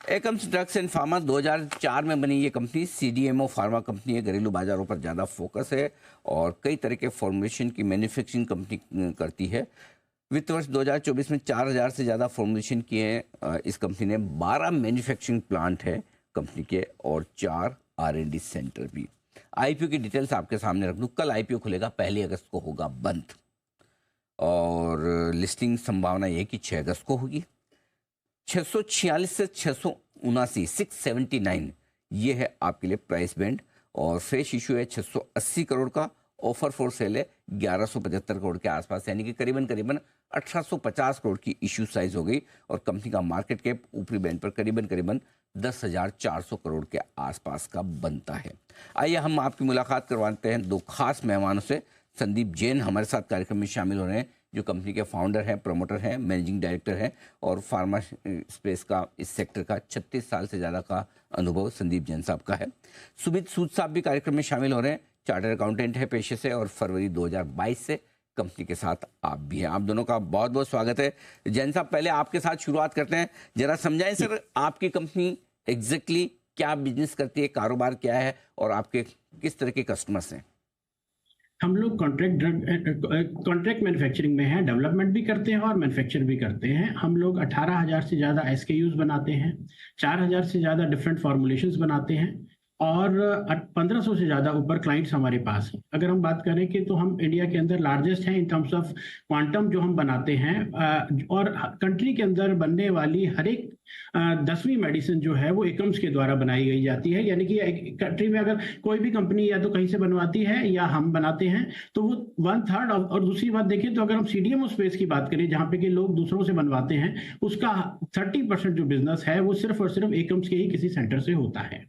Akums drugs and pharma 2004 में बनी ये कंपनी सीडीएमओ फार्मा कंपनी है। घरेलू बाजारों पर ज़्यादा फोकस है और कई तरह के फॉर्मुलेशन की मैन्युफैक्चरिंग कंपनी करती है। वित्त वर्ष 2024 में 4000 से ज़्यादा फॉर्मुलेशन किए हैं। इस कंपनी ने 12 मैन्युफैक्चरिंग प्लांट है कंपनी के और 4 R&D सेंटर भी। आईपीओ की डिटेल्स आपके सामने रख दूँ। कल आईपीओ खुलेगा, 1 अगस्त को होगा बंद और लिस्टिंग संभावना ये कि 6 अगस्त को होगी। 646 से 679, 679 ये है आपके लिए प्राइस बैंड और फ्रेश इशू है 680 करोड़ का। ऑफर फॉर सेल है 1175 करोड़ के आसपास, यानी कि करीबन 1850 करोड़ की इशू साइज हो गई और कंपनी का मार्केट कैप ऊपरी बैंड पर करीबन 10,400 करोड़ के आसपास का बनता है। आइए हम आपकी मुलाकात करवाते हैं 2 खास मेहमानों से। संदीप जैन हमारे साथ कार्यक्रम में शामिल हो रहे हैं, जो कंपनी के फाउंडर हैं, प्रमोटर हैं, मैनेजिंग डायरेक्टर हैं और फार्मा स्पेस का, इस सेक्टर का 36 साल से ज़्यादा का अनुभव संदीप जैन साहब का है। सुमित सूद साहब भी कार्यक्रम में शामिल हो रहे हैं, चार्टर्ड अकाउंटेंट है पेशे से और फरवरी 2022 से कंपनी के साथ आप भी हैं। आप दोनों का बहुत बहुत स्वागत है। जैन साहब, पहले आपके साथ शुरुआत करते हैं। जरा समझाएं सर, आपकी कंपनी एग्जैक्टली क्या बिजनेस करती है, कारोबार क्या है और आपके किस तरह के कस्टमर्स हैं? हम लोग कॉन्ट्रैक्ट मैन्युफैक्चरिंग में हैं, डेवलपमेंट भी करते हैं और मैन्युफैक्चर भी करते हैं। हम लोग 18,000 से ज़्यादा SKUs बनाते हैं, 4,000 से ज़्यादा डिफरेंट फॉर्मुलेशंस बनाते हैं और 1500 से ज़्यादा ऊपर क्लाइंट्स हमारे पास हैं। अगर हम बात करें कि तो हम इंडिया के अंदर लार्जेस्ट हैं इन टर्म्स ऑफ क्वांटम जो हम बनाते हैं और कंट्री के अंदर बनने वाली हर एक 10वीं मेडिसिन जो है वो एकम्स के द्वारा बनाई गई जाती है। यानी कि कंट्री में अगर कोई भी कंपनी या तो कहीं से बनवाती है या हम बनाते हैं तो वो 1/3। और दूसरी बात देखिए तो अगर हम CDMO स्पेस की बात करें जहाँ पे कि लोग दूसरों से बनवाते हैं, उसका 30% जो बिजनेस है वो सिर्फ और सिर्फ एकम्स के ही किसी सेंटर से होता है।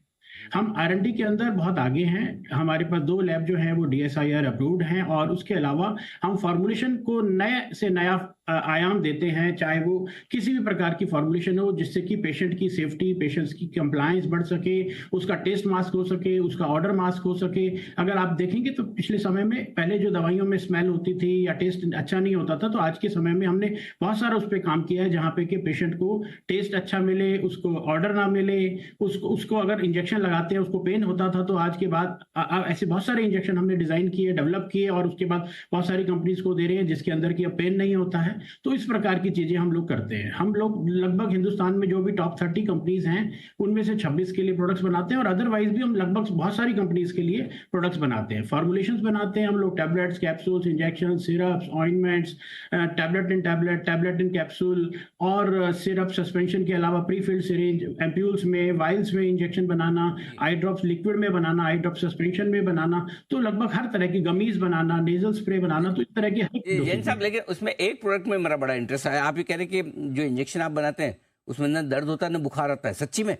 हम R&D के अंदर बहुत आगे हैं। हमारे पास 2 लैब जो हैं वो DSIR अप्रूव्ड हैं और उसके अलावा हम फॉर्मुलेशन को नए से नया आयाम देते हैं, चाहे वो किसी भी प्रकार की फॉर्मुलेशन हो जिससे कि पेशेंट की सेफ्टी, पेशेंट्स की कंप्लायंस बढ़ सके, उसका टेस्ट मास्क हो सके, उसका ऑर्डर मास्क हो सके। अगर आप देखेंगे तो पिछले समय में पहले जो दवाइयों में स्मेल होती थी या टेस्ट अच्छा नहीं होता था, तो आज के समय में हमने बहुत सारा उस पर काम किया है जहाँ पे कि पेशेंट को टेस्ट अच्छा मिले, उसको ऑर्डर ना मिले, उसको अगर इंजेक्शन लगाते हैं उसको पेन होता था, तो आज के बाद ऐसे बहुत सारे इंजेक्शन हमने डिजाइन किए, डेवलप किए और उसके बाद बहुत सारी कंपनीज को दे रहे हैं जिसके अंदर की अब पेन नहीं होता है। तो इस प्रकार की चीजें हम लोग करते हैं। हम लोग लगभग हिंदुस्तान में जो भी टॉप 30 कंपनीज हैं उनमें से 26 के लिए प्रोडक्ट्स बनाते हैं और अदरवाइज भी हम लगभग बहुत सारी कंपनीज के लिए प्रोडक्ट्स बनाते हैं। फॉर्मुलेशंस बनाते हैं हम लोग, tablets, capsules, injection, syrups, ointments, tablet इन कैप्सूल और सिरप सस्पेंशन के अलावा प्रीफिल्ड सिरिंज, एम्प्यूल्स में, वाइल्स में इंजेक्शन बनाना, आई ड्रॉप्स लिक्विड में बनाना, आई ड्रॉप सस्पेंशन में बनाना, तो लगभग हर तरह की गमीज बनाना, नेजल स्प्रे बनाना, तो इस तरह की जैन साहब, लेकिन उसमें एक प्रोडक्ट में मेरा बड़ा इंटरेस्ट आया। आप ये कह रहे हैं कि जो इंजेक्शन आप बनाते हैं उसमें ना दर्द होता है ना बुखार आता है, सच्ची में?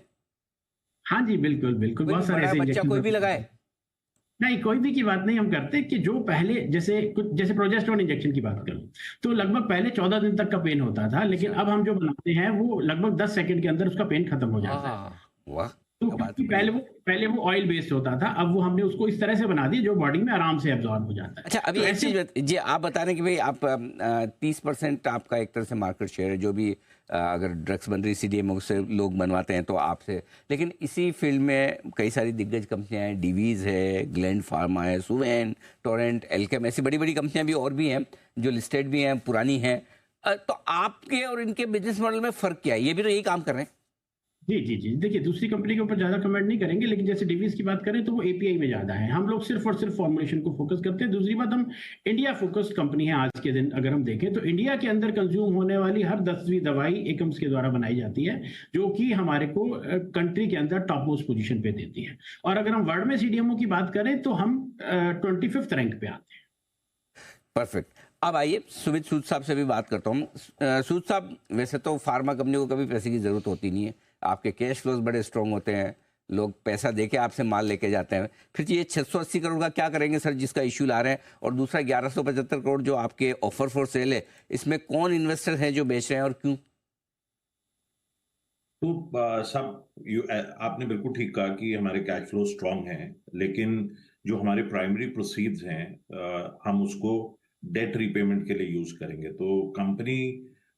हाँ जी, बिल्कुल बिल्कुल, बहुत सारे ऐसे बच्चा इंजेक्शन कोई भी लगाए? नहीं, कोई भी की बात नहीं हम करते कि जो पहले जैसे प्रोजेस्टेरोन इंजेक्शन की बात करूं तो लगभग पहले 14 दिन तक का पेन होता था, लेकिन अब हम जो बनाते हैं वो लगभग 10 सेकंड के अंदर उसका पेन खत्म हो जाता है। वाह, तो क्या बात क्योंकि है, बढ़िया। पहले वो ऑयल बेस्ड होता था, अब वो हमने उसको इस तरह से बना दिया जो बॉडी में आराम से एब्जॉर्ब हो जाता है। अच्छा, अभी तो एक ऐसे चीज जी, आप बता रहे हैं कि भाई आप 30% आपका एक तरह से मार्केट शेयर है, जो भी अगर ड्रग्स बन रही CDMO से लोग बनवाते हैं तो आपसे। लेकिन इसी फील्ड में कई सारी दिग्गज कंपनियां हैं, डिवीज है, ग्लैंड फार्मा है, सुवेन, टोरेंट, एल्केम, ऐसी बड़ी बड़ी कंपनियां भी और भी हैं जो लिस्टेड भी हैं, पुरानी हैं। तो आपके और इनके बिजनेस मॉडल में फर्क क्या है? ये भी तो यही काम कर रहे हैं। जी जी जी, देखिए दूसरी कंपनी के ऊपर ज्यादा कमेंट नहीं करेंगे, लेकिन जैसे डिवीज की बात करें तो वो API में ज्यादा है, हम लोग सिर्फ और सिर्फ फॉर्मुलेशन को फोकस करते हैं। दूसरी बात, हम इंडिया फोकस्ड कंपनी है। आज के दिन अगर हम देखें तो इंडिया के अंदर कंज्यूम होने वाली हर 10वीं दवाई एकम्स के द्वारा बनाई जाती है, जो कि हमारे को कंट्री के अंदर टॉप मोस्ट पोजीशन पे देती है। और अगर हम वर्ल्ड में CDMO की बात करें तो हम 25th रैंक पे आते हैं। परफेक्ट। अब आइए सुमित सूद साहब से भी बात करता हूँ। सूद साहब, वैसे तो फार्मा कंपनी को कभी पैसे की जरूरत होती नहीं है, आपके कैश फ्लोज बड़े स्ट्रांग होते हैं, लोग पैसा देके आपसे माल लेके जाते हैं। फिर ये 680 करोड़ का क्या करेंगे सर, जिसका इश्यू ला रहे हैं? और दूसरा 1175 करोड़ जो आपके ऑफर फॉर सेल है, इसमें कौन इन्वेस्टर हैं जो बेच रहे हैं और क्यों? तो आपने बिल्कुल ठीक कहा कि हमारे कैश फ्लो स्ट्रांग हैं, लेकिन जो हमारे प्राइमरी प्रोसीड्स हैं हम उसको डेट रीपेमेंट के लिए यूज करेंगे। तो कंपनी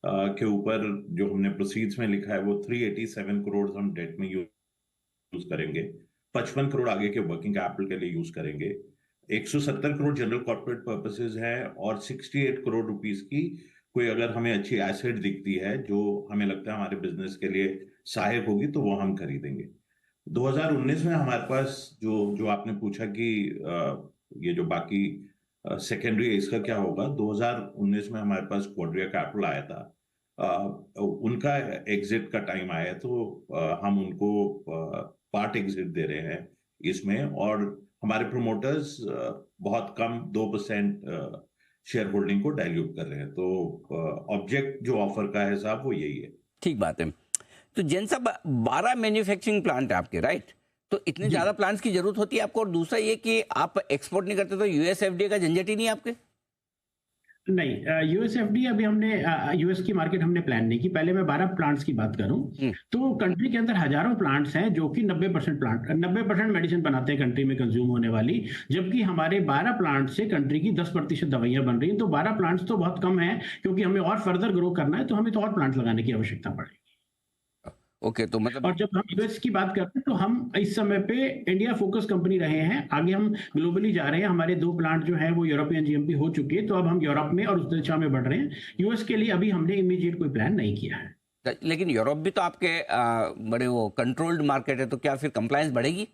के ऊपर जो हमने प्रोसीड्स में लिखा है वो 387 करोड़ हम डेट में यूज करेंगे, 55 करोड़ आगे के वर्किंग कैपिटल के लिए यूज करेंगे, 170 करोड़ जनरल कॉर्पोरेट पर्पसेस है और 68 करोड़ रुपीस की कोई अगर हमें अच्छी एसेट दिखती है जो हमें लगता है हमारे बिजनेस के लिए सहायक होगी तो वो हम खरीदेंगे। 2019 में हमारे पास जो जो आपने पूछा कि ये जो बाकी सेकेंडरी इसका क्या होगा, 2019 में हमारे पास क्वाड्रिया कैपिटल आया था, उनका एग्जिट का टाइम आया तो हम उनको पार्ट एग्जिट दे रहे हैं इसमें, और हमारे प्रोमोटर्स बहुत कम 2% शेयर होल्डिंग को डाइल्यूट कर रहे हैं। तो ऑब्जेक्ट जो ऑफर का है साहब वो यही है। ठीक बात है। तो जैन साहब 12 मैन्युफैक्चरिंग प्लांट है आपके, राइट? तो इतने ज्यादा प्लांट्स की जरूरत होती है आपको, और दूसरा ये कि आप एक्सपोर्ट नहीं करते तो यूएस एफडीए का झंझट ही नहीं है आपके? नहीं, यूएसएफडी अभी हमने यूएस की मार्केट हमने प्लान नहीं की। पहले मैं 12 प्लांट्स की बात करूं तो कंट्री के अंदर हजारों प्लांट्स हैं जो कि 90% मेडिसिन बनाते हैं कंट्री में कंज्यूम होने वाली, जबकि हमारे 12 प्लांट से कंट्री की 10% दवाइयां बन रही हैं। तो 12 प्लांट्स तो बहुत कम है, क्योंकि हमें और फर्दर ग्रो करना है तो हमें तो और प्लांट लगाने की आवश्यकता पड़ेगी। ओके, तो मतलब और जब हम यूएस की बात करते हैं तो हम इस समय पे इंडिया फोकस कंपनी रहे हैं, आगे हम ग्लोबली जा रहे हैं। हमारे 2 प्लांट जो है वो यूरोपियन जीएमपी हो चुके हैं, तो अब हम यूरोप में और उस दिशा में बढ़ रहे हैं। यूएस के लिए अभी हमने इमीडिएट कोई प्लान नहीं किया है। लेकिन यूरोप भी तो आपके बड़े वो कंट्रोल्ड मार्केट है, तो क्या फिर कंप्लायंस बढ़ेगी?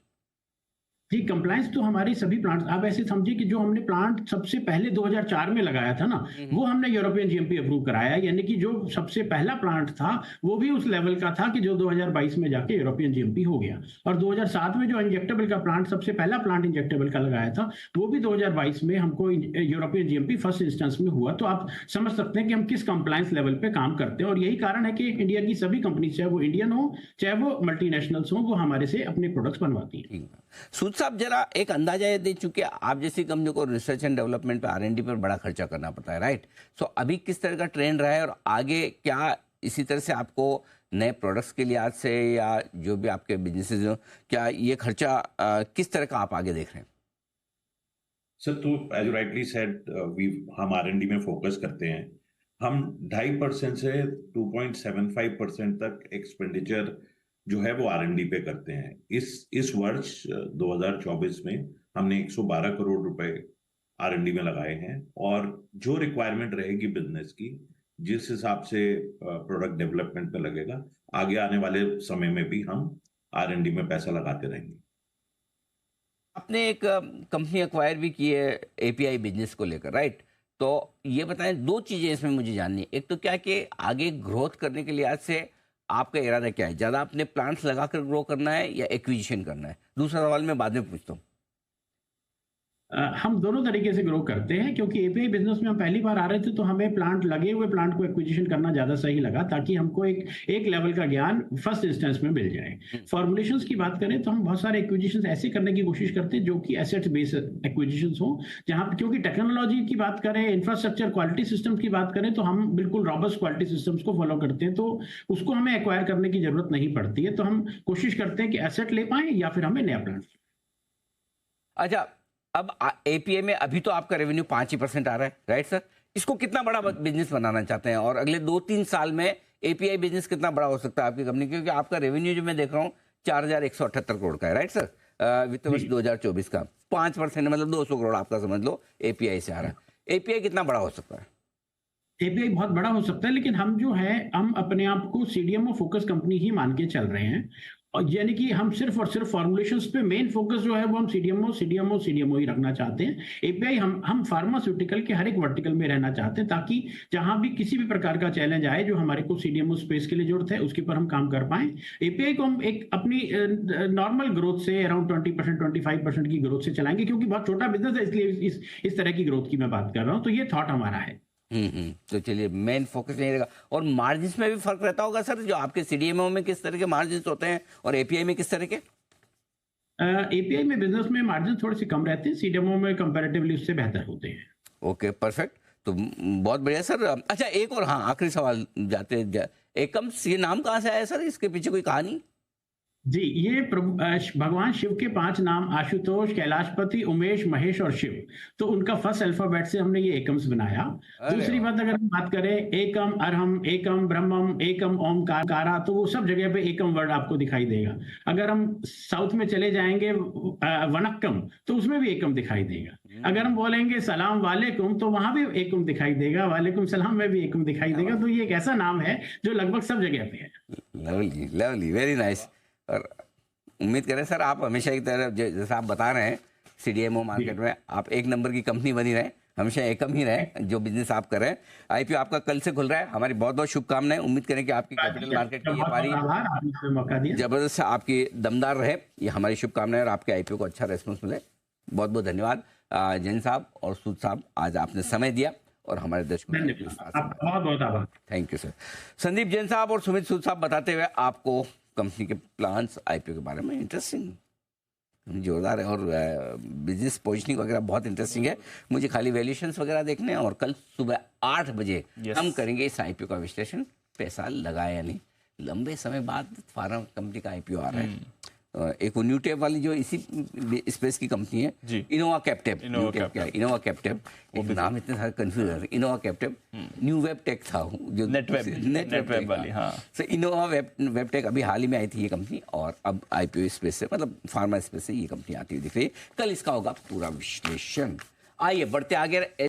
जी, कंप्लायंस तो हमारी सभी प्लांट, आप ऐसे समझिए कि जो हमने प्लांट सबसे पहले 2004 में लगाया था ना, वो हमने यूरोपियन जीएमपी अप्रूव कराया। यानी कि जो सबसे पहला प्लांट था वो भी उस लेवल का था कि जो 2022 में जाके यूरोपियन जीएमपी हो गया। और 2007 में जो इंजेक्टेबल का प्लांट, सबसे पहला प्लांट इंजेक्टेबल का लगाया था, वो भी 2022 में हमको यूरोपियन जीएमपी फर्स्ट इंस्टेंस में हुआ। तो आप समझ सकते हैं कि हम किस कंप्लायंस लेवल पे काम करते हैं। और यही कारण है कि इंडिया की सभी कंपनी, चाहे वो इंडियन हो चाहे वो मल्टीनेशनल्स हो, वो हमारे से अपने प्रोडक्ट्स बनवाती है। सूद साहब जरा एक अंदाजा ये दे चुके आप जैसी कंपनी को रिसर्च एंड डेवलपमेंट पे R&D पर बड़ा खर्चा करना पड़ता है, राइट? सो अभी किस तरह का ट्रेंड रहा है, और आगे क्या इसी तरह से आपको नए प्रोडक्ट्स के लिहाज से या जो भी आपके बिजनेसेस हो, क्या ये खर्चा किस तरह का आप आगे देख रहे हैं? सर, तो एज यू राइटली सेड, हम R&D में फोकस करते हैं। हम 2.5% से 2.75% तक एक्सपेंडिचर जो है वो R&D पे करते हैं। इस वर्ष 2024 में हमने 112 करोड़ रुपए R&D में लगाए हैं, और जो रिक्वायरमेंट रहेगी बिजनेस की, जिस हिसाब से प्रोडक्ट डेवलपमेंट पे लगेगा, आगे आने वाले समय में भी हम R&D में पैसा लगाते रहेंगे। आपने एक कंपनी एक्वायर भी की है एपीआई बिजनेस को लेकर, राइट? तो ये बताएं, 2 चीजें इसमें मुझे जाननी है। एक तो क्या कि आगे ग्रोथ करने के लिहाज से आपका इरादा क्या है? ज़्यादा अपने प्लांट्स लगाकर ग्रो करना है या एक्विजिशन करना है? दूसरा सवाल मैं बाद में पूछता हूँ। हम दोनों तरीके से ग्रो करते हैं, क्योंकि एपीआई बिजनेस में हम पहली बार आ रहे थे तो हमें प्लांट, लगे हुए प्लांट को एक्विजिशन करना ज्यादा सही लगा, ताकि हमको एक लेवल का ज्ञान फर्स्ट इंस्टेंस में मिल जाए। फॉर्मुलेशंस की बात करें तो हम बहुत सारे एक्विजिशन ऐसे करने की कोशिश करते हैं जो कि एसेट बेस्ड एक्विजिशन हो, जहां, क्योंकि टेक्नोलॉजी की बात करें, इंफ्रास्ट्रक्चर, क्वालिटी सिस्टम की बात करें, तो हम बिल्कुल रॉबस्ट क्वालिटी सिस्टम्स को फॉलो करते हैं, तो उसको हमें एक्वायर करने की जरूरत नहीं पड़ती है। तो हम कोशिश करते हैं कि एसेट ले पाए या फिर हमें नया प्लांट। अच्छा, अब एपीआई में अभी तो आपका रेवेन्यू 5% आ रहा है, राइट सर? इसको कितना बड़ा बिजनेस बनाना चाहते हैं, और अगले 2-3 साल में एपीआई बिजनेस कितना बड़ा हो सकता है आपकी कंपनी? क्योंकि आपका रेवेन्यू जो मैं देख रहा हूँ 4178 करोड़ का है, राइट सर? वित्त वर्ष 2024 का 5% मतलब 200 करोड़ आपका समझ लो एपीआई से आ रहा है। एपीआई कितना बड़ा हो सकता है? एपीआई बहुत बड़ा हो सकता है, लेकिन हम जो है, हम अपने आप को सीडीएमओ फोकस कंपनी ही मान के चल रहे हैं। और यानी कि हम सिर्फ और सिर्फ फॉर्मुलेशंस पे मेन फोकस जो है वो हम सीडीएमओ ही रखना चाहते हैं। एपीआई हम फार्मास्यूटिकल के हर एक वर्टिकल में रहना चाहते हैं, ताकि जहां भी किसी भी प्रकार का चैलेंज आए जो हमारे को सीडीएमओ स्पेस के लिए जरूरत है, उसके पर हम काम कर पाए। एपीआई को हम एक अपनी नॉर्मल ग्रोथ से अराउंड 20% 25% की ग्रोथ से चलाएंगे, क्योंकि बहुत छोटा बिजनेस है, इसलिए इस तरह की ग्रोथ की मैं बात कर रहा हूँ। तो ये थॉट हमारा है। तो चलिए, मेन फोकस नहीं रहेगा। और मार्जिन्स में भी फर्क रहता होगा सर, जो आपके सीडीएमओ में किस तरह के मार्जिन्स होते हैं और एपीआई में किस तरह के? एपीआई में बिजनेस में मार्जिन थोड़े से कम रहते हैं, सीडीएमओ में कंपैरेटिवली उससे बेहतर होते हैं। Okay, perfect. तो बहुत बढ़िया सर। अच्छा, एक और, हाँ, आखिरी सवाल जाते एकम्स, ये नाम कहाँ से आया सर? इसके पीछे कोई कहानी? जी, ये भगवान शिव के 5 नाम आशुतोष, कैलाशपति, उमेश, महेश और शिव। तो उनका फर्स्ट अल्फाबेट से हमने ये एकम्स बनाया। अरे दूसरी वाह! बात अगर हम बात करें एकम, अरहम, एकम ब्रह्मम, एकम ओमकारा, तो वो सब जगह पे एकम वर्ड आपको दिखाई देगा। अगर हम साउथ में चले जाएंगे वनक्कम, तो उसमें भी एकम दिखाई देगा। अगर हम बोलेंगे सलाम वालेकुम, तो वहां भी एकम दिखाई देगा। वालेकुम सलाम में भी एकम दिखाई देगा। तो ये एक ऐसा नाम है जो लगभग सब जगह पे है। Lovely lovely, very nice. और उम्मीद करें सर आप हमेशा की तरह जैसा आप बता रहे हैं सीडीएमओ मार्केट में आप एक नंबर की कंपनी बनी रहे, हमेशा एकम ही रहे जो बिजनेस आप कर रहे हैं। आईपीओ आपका कल से खुल रहा है, हमारी बहुत बहुत शुभकामनाएं। उम्मीद करें कि आपकी कैपिटल मार्केट की ये पारी आभार, आपने हमें मौका दिया। जबरदस्त आपकी दमदार रहे, ये हमारी शुभकामनाएं और आपके आईपीओ को अच्छा रेस्पॉन्स मिले। बहुत बहुत धन्यवाद जैन साहब और सूद साहब, आज आपने समय दिया और हमारे दर्शकों को बहुत बहुत आभार। Thank you sir. Sandeep Jain साहब और सुमित सूद साहब बताते हुए आपको कंपनी के प्लान्स आईपीओ के बारे में इंटरेस्टिंग जोरदार है और बिजनेस पोजिशनिंग वगैरह बहुत इंटरेस्टिंग है। मुझे खाली वैल्यूएशंस वगैरह देखने हैं और कल सुबह 8 बजे हम करेंगे इस आईपीओ का विश्लेषण। पैसा लगाया या नहीं, लंबे समय बाद फार्मा कंपनी का आईपीओ आ रहा है। एक वो न्यूटेप वाली जो इसी स्पेस की कंपनी है, इनोवा कैप्टेप। इनोवा कैप्टेप, एक नाम इतने सारे कंफ्यूज है। इनोवा कैप्टेप न्यू वेब टेक था जो नेटवेब वाली। हाँ, सो इनोवा वेब टेक अभी हाल ही में आई थी ये कंपनी और अब आईपीओ स्पेस से, मतलब फार्मा स्पेस से ये कंपनी आती हुई दिख रही है। कल इसका होगा पूरा विश्लेषण। आइए बढ़ते आगे।